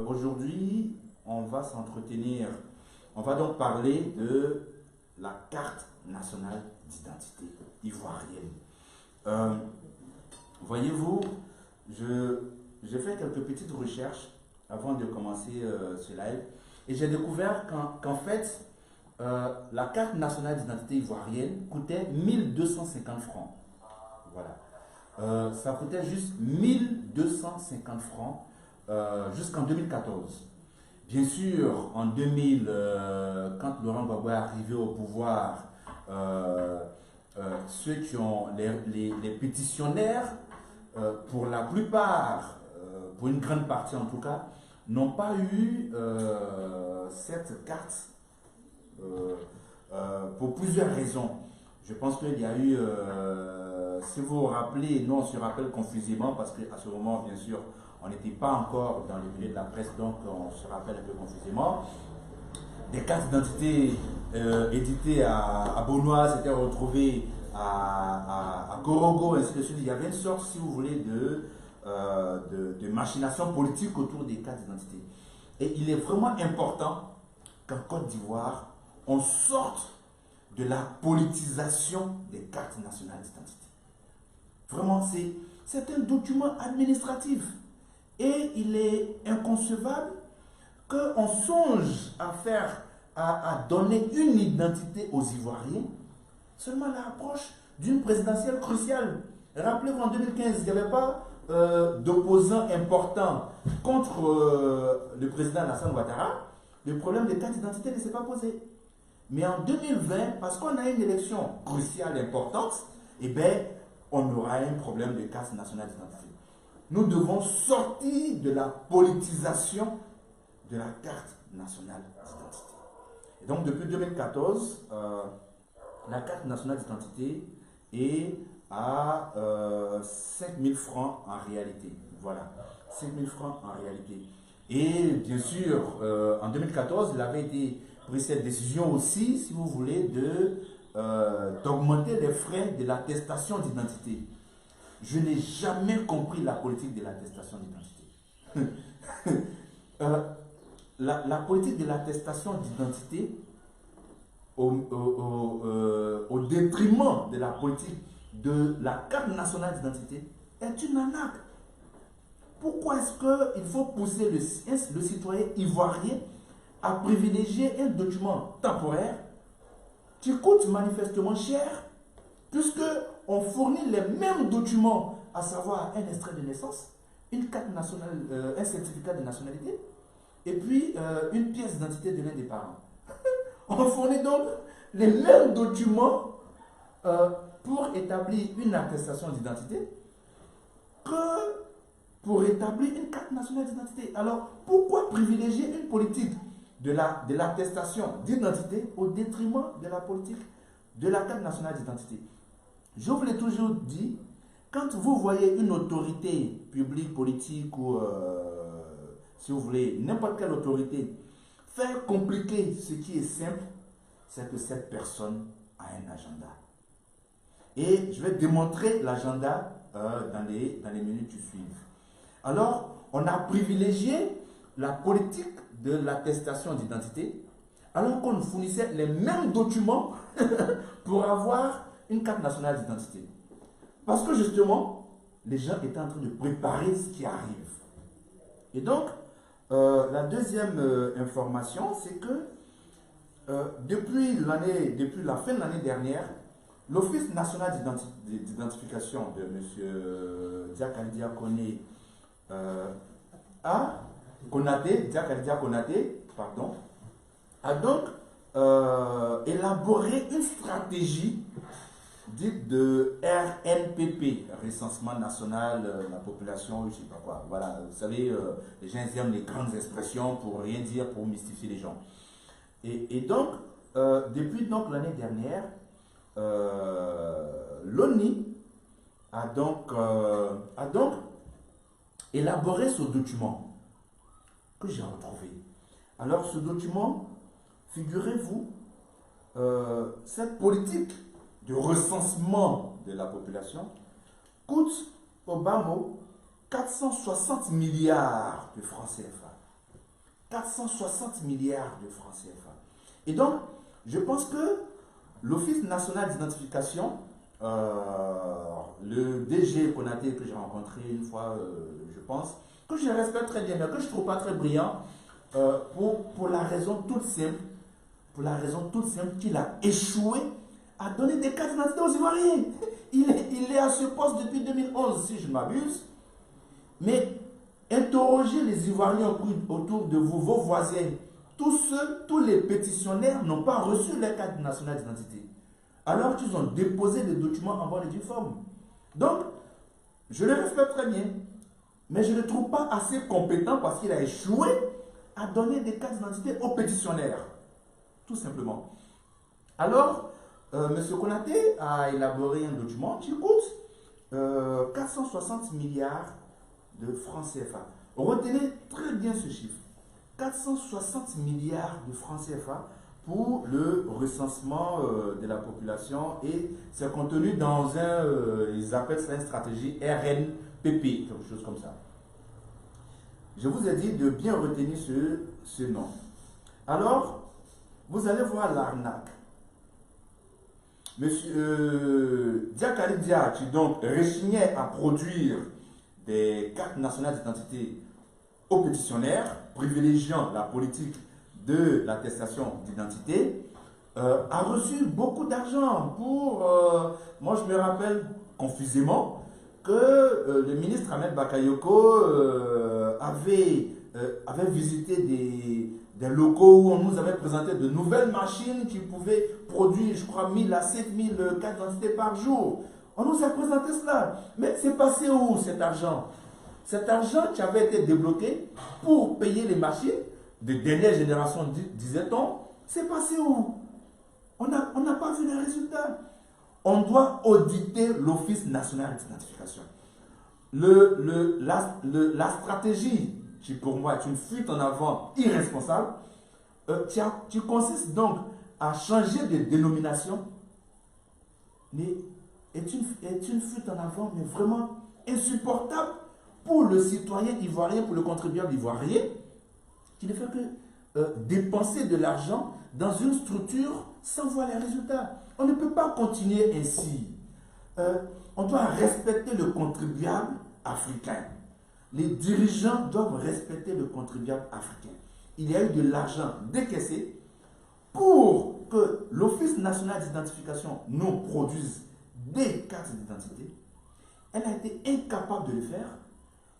Aujourd'hui, on va s'entretenir, on va donc parler de la carte nationale d'identité ivoirienne. Voyez-vous, j'ai fait quelques petites recherches avant de commencer ce live et j'ai découvert qu'en fait, la carte nationale d'identité ivoirienne coûtait 1250 francs. Voilà. Ça coûtait juste 1250 francs jusqu'en 2014. Bien sûr, en 2000, quand Laurent Gbagbo est arrivé au pouvoir, ceux qui ont les pétitionnaires, pour la plupart, pour une grande partie en tout cas, n'ont pas eu cette carte pour plusieurs raisons. Je pense qu'il y a eu, si vous vous rappelez, nous on se rappelle confusément parce qu'à ce moment, bien sûr, on n'était pas encore dans le milieu de la presse, donc on se rappelle un peu confusément. Des cartes d'identité éditées à Beaunois s'étaient retrouvées à Gorogo, ainsi de suite. Il y avait une sorte, si vous voulez, de machination politique autour des cartes d'identité. Et il est vraiment important qu'en Côte d'Ivoire, on sorte de la politisation des cartes nationales d'identité. Vraiment, c'est un document administratif. Et il est inconcevable qu'on songe à donner une identité aux Ivoiriens seulement à l'approche d'une présidentielle cruciale. Rappelez-vous, en 2015, il n'y avait pas d'opposants importants contre le président Alassane Ouattara. Le problème des cartes d'identité ne s'est pas posé. Mais en 2020, parce qu'on a une élection cruciale importante, eh bien, on aura un problème de carte nationale d'identité. Nous devons sortir de la politisation de la carte nationale d'identité. Et donc, depuis 2014, la carte nationale d'identité est à 5 000 francs en réalité. Voilà, 5 000 francs en réalité. Et bien sûr, en 2014, il avait été pris cette décision aussi, si vous voulez, d'augmenter les frais de l'attestation d'identité. Je n'ai jamais compris la politique de l'attestation d'identité. La politique de l'attestation d'identité au détriment de la politique de la carte nationale d'identité est une arnaque. Pourquoi est-ce qu'il faut pousser le citoyen ivoirien à privilégier un document temporaire qui coûte manifestement cher, puisque on fournit les mêmes documents, à savoir un extrait de naissance, une carte nationale, un certificat de nationalité, et puis une pièce d'identité de l'un des parents. On fournit donc les mêmes documents pour établir une attestation d'identité que pour établir une carte nationale d'identité. Alors, pourquoi privilégier une politique de l'attestation d'identité au détriment de la politique de la carte nationale d'identité? Je vous l'ai toujours dit, quand vous voyez une autorité publique, politique ou, si vous voulez, n'importe quelle autorité faire compliquer ce qui est simple, c'est que cette personne a un agenda. Et je vais démontrer l'agenda dans les minutes qui suivent. Alors, on a privilégié la politique de l'attestation d'identité, alors qu'on fournissait les mêmes documents pour avoir une carte nationale d'identité. Parce que justement, les gens étaient en train de préparer ce qui arrive. Et donc, la deuxième information, c'est que depuis la fin de l'année dernière, l'Office national d'identification de M. Diakaldia Konaté, a donc élaboré une stratégie dite de RNPP, Recensement National de la Population, je ne sais pas quoi. Voilà, vous savez, les gens aiment les grandes expressions pour rien dire, pour mystifier les gens. Et donc, depuis l'année dernière, l'ONI a donc élaboré ce document que j'ai retrouvé. Alors, ce document, figurez-vous, cette politique de recensement de la population coûte au bas mot 460 milliards de francs CFA. 460 milliards de francs CFA. Et donc, je pense que l'Office national d'identification, le DG Konaté que j'ai rencontré une fois, je pense, que je respecte très bien, mais que je ne trouve pas très brillant, pour la raison toute simple, qu'il a échoué à donner des cartes d'identité aux Ivoiriens. Il est à ce poste depuis 2011, si je ne m'abuse. Mais interrogez les Ivoiriens autour de vous, vos voisins. Tous les pétitionnaires n'ont pas reçu leur carte nationale d'identité, alors qu'ils ont déposé des documents en bonne et due forme. Donc, je le respecte très bien, mais je ne le trouve pas assez compétent parce qu'il a échoué à donner des cartes d'identité aux pétitionnaires. Tout simplement. Alors, M. Konaté a élaboré un document qui coûte 460 milliards de francs CFA. Retenez très bien ce chiffre. 460 milliards de francs CFA pour le recensement de la population, et c'est contenu dans ils appellent ça une stratégie RNPP, quelque chose comme ça. Je vous ai dit de bien retenir ce nom. Alors, vous allez voir l'arnaque. Monsieur Diakari Dia, qui donc rechignait à produire des cartes nationales d'identité aux pétitionnaires, privilégiant la politique de l'attestation d'identité, a reçu beaucoup d'argent pour... moi, je me rappelle confusément que le ministre Ahmed Bakayoko avait visité des locaux où on nous avait présenté de nouvelles machines qui pouvaient produire, je crois, 1000 à 7000 cartes d'identité par jour. On nous a présenté cela. Mais c'est passé où cet argent? Cet argent qui avait été débloqué pour payer les machines de dernière génération, disait-on, c'est passé où? On n'a pas vu les résultats. On doit auditer l'Office national d'identification. La stratégie, qui pour moi est une fuite en avant irresponsable, qui consiste donc à changer de dénomination, mais est une fuite en avant, mais vraiment insupportable pour le citoyen ivoirien, pour le contribuable ivoirien, qui ne fait que dépenser de l'argent dans une structure sans voir les résultats. On ne peut pas continuer ainsi. On doit respecter le contribuable africain. Les dirigeants doivent respecter le contribuable africain. Il y a eu de l'argent décaissé pour que l'Office national d'identification nous produise des cartes d'identité. Elle a été incapable de le faire.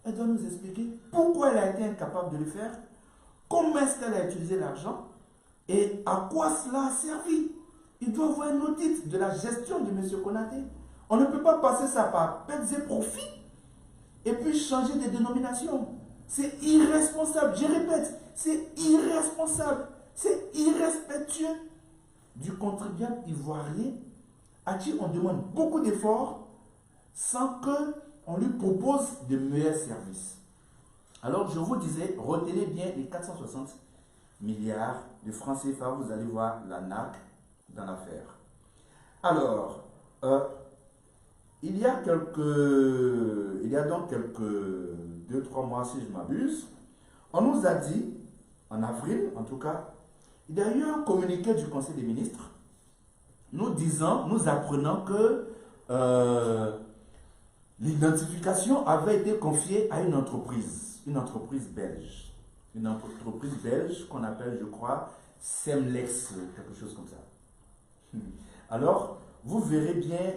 Elle doit nous expliquer pourquoi elle a été incapable de le faire, comment est-ce qu'elle a utilisé l'argent et à quoi cela a servi. Il doit avoir un audit de la gestion de M. Konaté. On ne peut pas passer ça par pertes et profits et puis changer de dénomination. C'est irresponsable. Je répète, c'est irresponsable. C'est irrespectueux du contribuable ivoirien à qui on demande beaucoup d'efforts sans qu'on lui propose de meilleurs services. Alors, je vous disais, retenez bien les 460 milliards de francs CFA. Vous allez voir la NAC dans l'affaire. Alors, il y a donc quelques 2-3 mois, si je ne m'abuse, on nous a dit, en avril en tout cas, il y a eu un communiqué du Conseil des ministres nous apprenant que l'identification avait été confiée à une entreprise belge. Une entreprise belge qu'on appelle, je crois, Semlex, quelque chose comme ça. Alors, vous verrez bien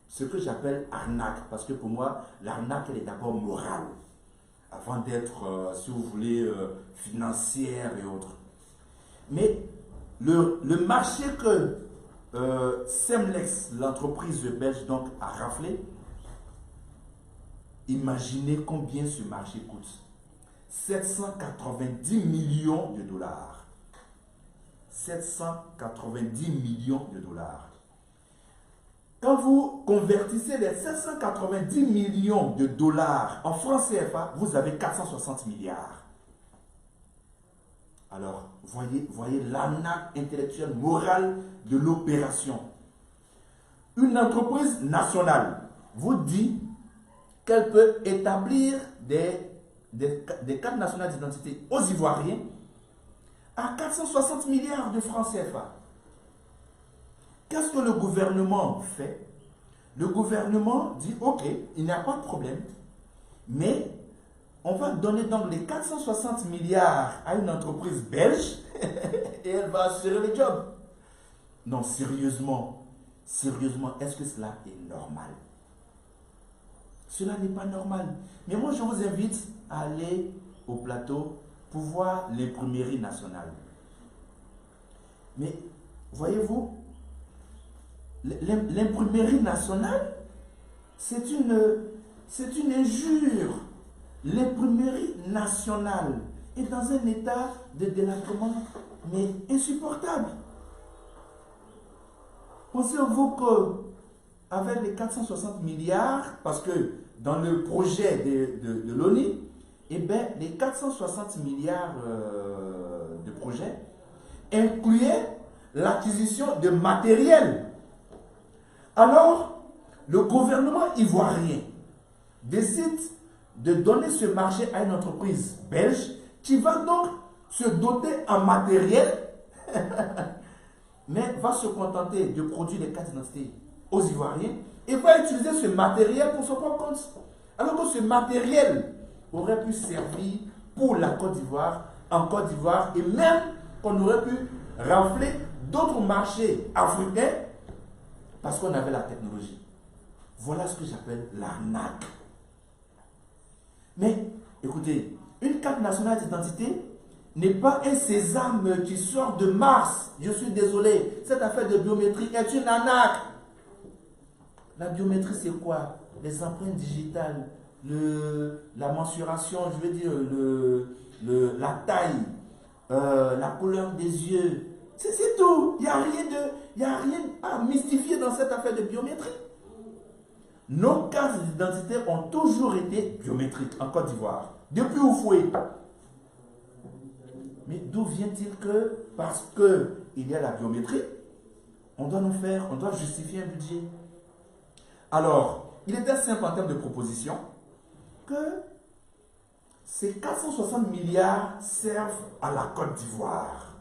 ce que j'appelle arnaque, parce que pour moi, l'arnaque, elle est d'abord morale, avant d'être, si vous voulez, financière et autres. Mais le marché que Semlex, l'entreprise belge, donc, a raflé, imaginez combien ce marché coûte. 790 millions de dollars. 790 millions de dollars. Quand vous convertissez les 790 millions de dollars en francs CFA, vous avez 460 milliards. Alors, voyez l'arnaque intellectuelle, morale de l'opération. Une entreprise nationale vous dit qu'elle peut établir des des cartes nationales d'identité aux Ivoiriens à 460 milliards de francs CFA. Qu'est-ce que le gouvernement fait? Le gouvernement dit, ok, il n'y a pas de problème, mais on va donner donc les 460 milliards à une entreprise belge et elle va assurer le job. Non, sérieusement, est-ce que cela est normal? Cela n'est pas normal. Mais moi, je vous invite à aller au plateau pour voir l'imprimerie nationale. Mais, voyez-vous, l'imprimerie nationale, c'est une injure. L'imprimerie nationale est dans un état de délabrement, mais insupportable. Pensez-vous qu'avec les 460 milliards, parce que dans le projet de l'ONU, eh bien, les 460 milliards de projets incluaient l'acquisition de matériel. Alors, le gouvernement ivoirien décide de donner ce marché à une entreprise belge qui va donc se doter en matériel, mais va se contenter de produire les cartes d'identité aux Ivoiriens et va utiliser ce matériel pour son propre compte. Alors que ce matériel aurait pu servir pour la Côte d'Ivoire, en Côte d'Ivoire, et même qu'on aurait pu rafler d'autres marchés africains parce qu'on avait la technologie. Voilà ce que j'appelle l'arnaque. Mais, écoutez, une carte nationale d'identité n'est pas un sésame qui sort de Mars. Je suis désolé, cette affaire de biométrie est une arnaque. La biométrie, c'est quoi? Les empreintes digitales, la mensuration, je veux dire, la taille, la couleur des yeux. C'est tout. Il n'y a rien à mystifier dans cette affaire de biométrie. Nos cartes d'identité ont toujours été biométriques en Côte d'Ivoire, depuis Oufoué. Mais d'où vient-il que, parce qu'il y a la biométrie, on doit justifier un budget? Alors, il était simple en termes de proposition que ces 460 milliards servent à la Côte d'Ivoire.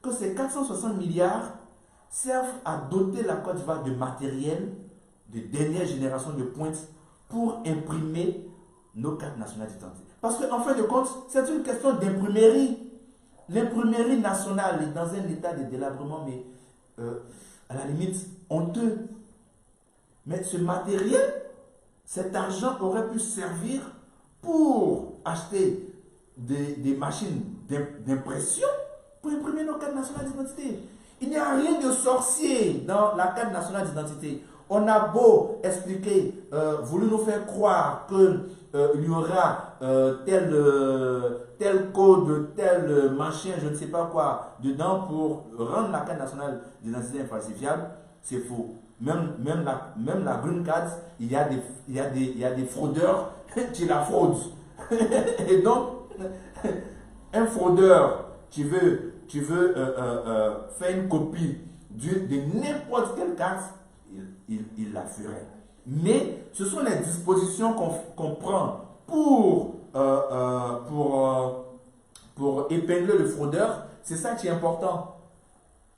Que ces 460 milliards servent à doter la Côte d'Ivoire de matériel de dernière génération de pointe pour imprimer nos cartes nationales d'identité. Parce qu'en fin de compte, c'est une question d'imprimerie. L'imprimerie nationale est dans un état de délabrement, mais à la limite honteux. Mais ce matériel, cet argent aurait pu servir pour acheter des machines d'impression pour imprimer nos cartes nationales d'identité. Il n'y a rien de sorcier dans la carte nationale d'identité. On a beau expliquer, voulu nous faire croire qu'il y aura tel code, tel machin, je ne sais pas quoi, dedans pour rendre la carte nationale d'identité infalsifiable, c'est faux. Même la green card, il y a des fraudeurs qui la fraudent. Et donc, un fraudeur qui veut faire une copie de n'importe quelle carte, il la ferait. Mais ce sont les dispositions qu'on prend pour épingler le fraudeur. C'est ça qui est important.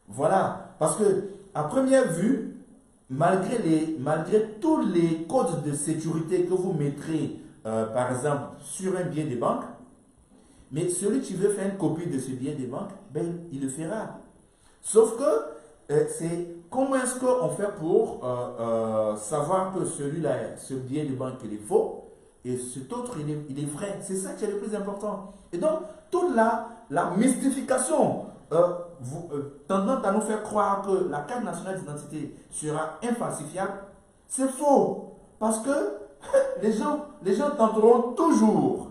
Voilà. Parce que, à première vue, malgré tous les codes de sécurité que vous mettrez, par exemple, sur un billet de banque, mais celui qui veut faire une copie de ce billet de banque, ben, il le fera. Sauf que c'est comment est-ce qu'on fait pour savoir que celui-là, ce billet de banque, il est faux et cet autre, il est vrai. C'est ça qui est le plus important. Et donc, toute la mystification tendant à nous faire croire que la carte nationale d'identité sera infalsifiable, c'est faux. Parce que les gens tenteront toujours.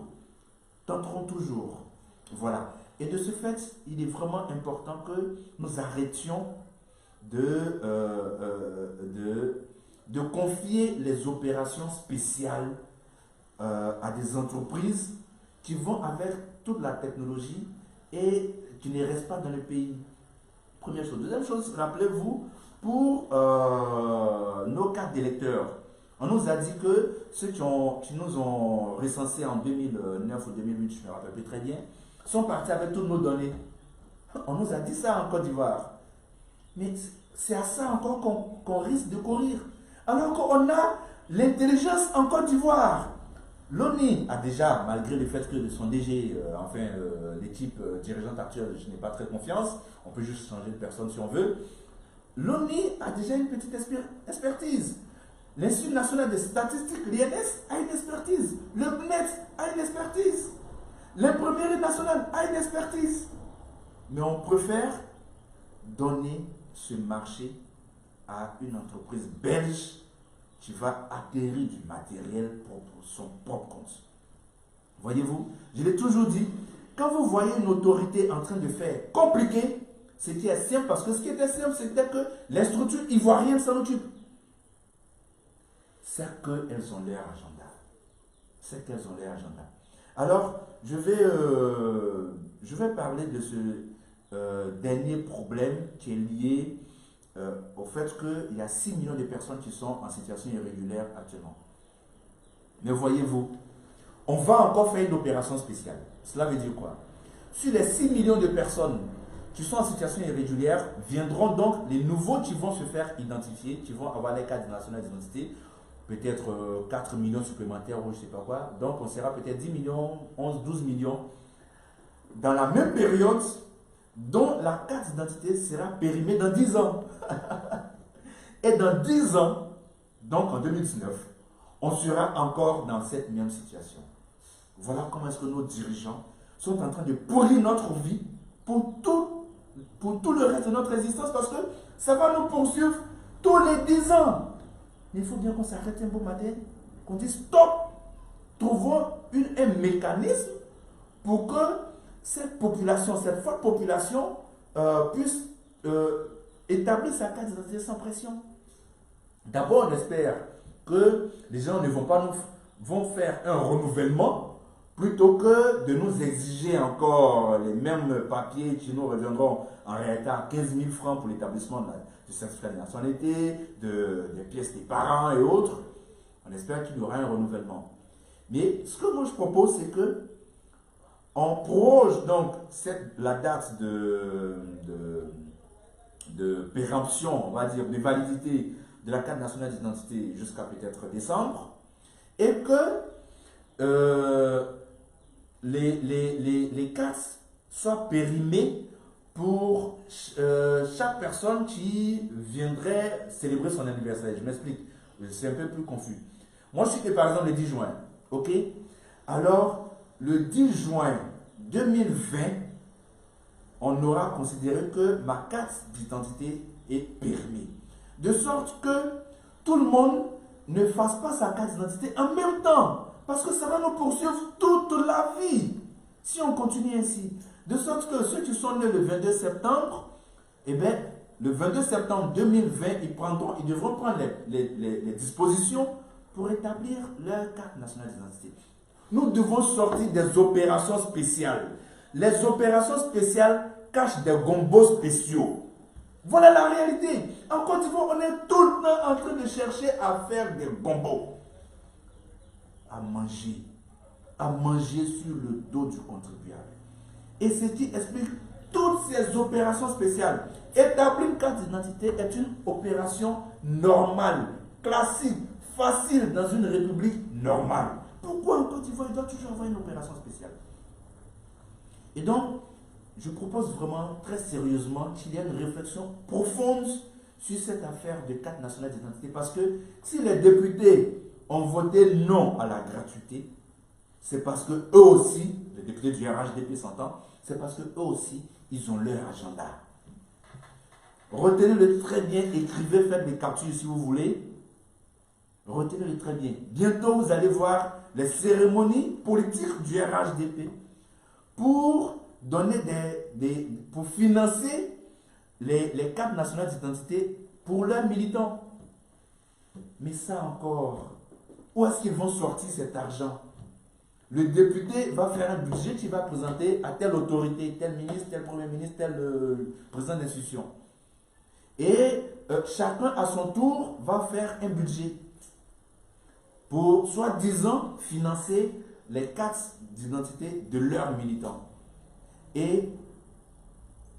Voilà. Et de ce fait, il est vraiment important que nous arrêtions de confier les opérations spéciales à des entreprises qui vont avec toute la technologie et qui ne restent pas dans le pays. Première chose. Deuxième chose, rappelez-vous, pour nos cartes d'électeurs, On nous a dit que ceux qui nous ont recensés en 2009 ou 2008, je ne me rappelle plus très bien, sont partis avec toutes nos données. On nous a dit ça en Côte d'Ivoire. Mais c'est à ça encore qu'on risque de courir. Alors qu'on a l'intelligence en Côte d'Ivoire. L'ONU a déjà, malgré le fait que de son DG, l'équipe dirigeante actuelle, je n'ai pas très confiance, on peut juste changer de personne si on veut. L'ONU a déjà une petite expertise. L'Institut national des statistiques, l'INS, a une expertise. Le PNET a une expertise. L'imprimerie nationale a une expertise. Mais on préfère donner ce marché à une entreprise belge qui va acquérir du matériel pour son propre compte. Voyez-vous, je l'ai toujours dit, quand vous voyez une autorité en train de faire compliqué, c'est qui est simple, parce que ce qui était simple, c'était que les structures ivoiriennes s'en occupent. C'est qu'elles ont leur agenda. C'est qu'elles ont leur agenda. Alors, je vais parler de ce dernier problème qui est lié au fait qu'il y a 6 millions de personnes qui sont en situation irrégulière actuellement. Mais voyez-vous, on va encore faire une opération spéciale. Cela veut dire quoi? Sur les 6 millions de personnes qui sont en situation irrégulière, viendront donc les nouveaux qui vont se faire identifier, qui vont avoir les cartes nationales d'identité, peut-être 4 millions supplémentaires ou je ne sais pas quoi. Donc on sera peut-être 10 millions, 11, 12 millions dans la même période dont la carte d'identité sera périmée dans 10 ans. Et dans 10 ans, donc en 2019, on sera encore dans cette même situation. Voilà comment est-ce que nos dirigeants sont en train de pourrir notre vie pour tout le reste de notre existence, parce que ça va nous poursuivre tous les 10 ans. Mais il faut bien qu'on s'arrête un beau matin, qu'on dise stop, trouvons un mécanisme pour que cette population, cette forte population puisse établir sa carte d'identité sans pression. D'abord, on espère que les gens ne vont faire un renouvellement plutôt que de nous exiger encore les mêmes papiers qui nous reviendront en réalité à 15 000 francs pour l'établissement du certificat de nationalité, des pièces des parents et autres. On espère qu'il y aura un renouvellement. Mais ce que moi je propose, c'est que on proroge donc la date de péremption, on va dire, de validité de la carte nationale d'identité jusqu'à peut-être décembre, et que les cartes soient périmées pour chaque personne qui viendrait célébrer son anniversaire. Je m'explique, c'est un peu plus confus. Moi, je suis né par exemple le 10 juin, ok? Alors, le 10 juin 2020, on aura considéré que ma carte d'identité est périmée. De sorte que tout le monde ne fasse pas sa carte d'identité en même temps. Parce que ça va nous poursuivre toute la vie. Si on continue ainsi. De sorte que ceux qui sont nés le 22 septembre, eh bien, le 22 septembre 2020, ils devront prendre les dispositions pour établir leur carte nationale d'identité. Nous devons sortir des opérations spéciales. Les opérations spéciales cachent des gombos spéciaux. Voilà la réalité. En Côte d'Ivoire, on est tout le temps en train de chercher à faire des gombos. À manger sur le dos du contribuable. Et ce qui explique toutes ces opérations spéciales. Établir une carte d'identité est une opération normale, classique, facile dans une république normale. Pourquoi en Côte d'Ivoire, il doit toujours avoir une opération spéciale? Et donc, je propose vraiment très sérieusement qu'il y ait une réflexion profonde sur cette affaire de carte nationale d'identité. Parce que si les députés ont voté non à la gratuité, c'est parce que eux aussi, les députés du RHDP s'entend, c'est parce que eux aussi, ils ont leur agenda. Retenez-le très bien, écrivez, faites des captures si vous voulez. Retenez-le très bien. Bientôt, vous allez voir les cérémonies politiques du RHDP pour donner pour financer les cartes nationales d'identité pour leurs militants. Mais ça encore, où est-ce qu'ils vont sortir cet argent? Le député va faire un budget qu'il va présenter à telle autorité, tel ministre, tel premier ministre, tel président d'institution. Et chacun à son tour va faire un budget. pour soi-disant financer les cartes d'identité de leurs militants. Et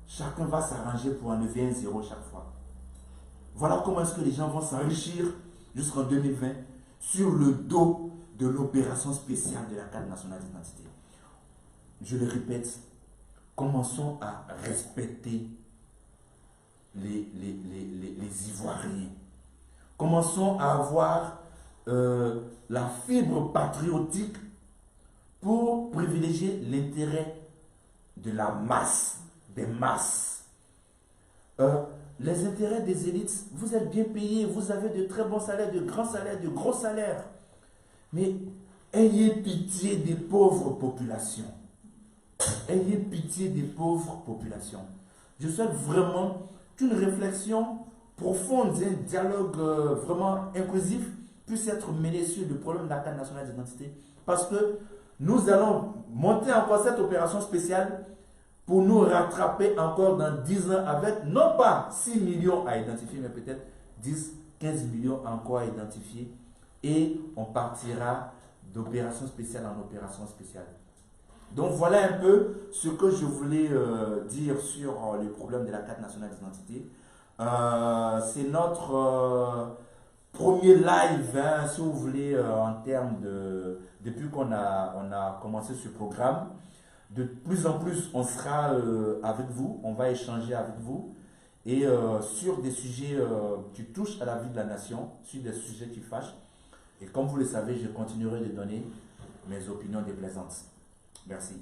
chacun va s'arranger pour enlever un zéro chaque fois. Voilà comment est-ce que les gens vont s'enrichir jusqu'en 2020 sur le dos de l'opération spéciale de la carte nationale d'identité. Je le répète, commençons à respecter les Ivoiriens. Commençons à avoir la fibre patriotique pour privilégier l'intérêt de la masse, des masses. Les intérêts des élites, vous êtes bien payés, vous avez de très bons salaires, de grands salaires, de gros salaires. Mais ayez pitié des pauvres populations. Ayez pitié des pauvres populations. Je souhaite vraiment qu'une réflexion profonde, un dialogue vraiment inclusif puisse être mené sur le problème de la carte nationale d'identité. Parce que nous allons monter encore cette opération spéciale pour nous rattraper encore dans 10 ans avec non pas 6 millions à identifier, mais peut-être 10, 15 millions encore à identifier. Et on partira d'opération spéciale en opération spéciale. Donc voilà un peu ce que je voulais dire sur le problème de la carte nationale d'identité. C'est notre premier live, hein, si vous voulez, en termes de... Depuis qu'on a commencé ce programme. De plus en plus, on sera avec vous, on va échanger avec vous. Et sur des sujets qui touchent à la vie de la nation, sur des sujets qui fâchent. Et comme vous le savez, je continuerai de donner mes opinions déplaisantes. Merci.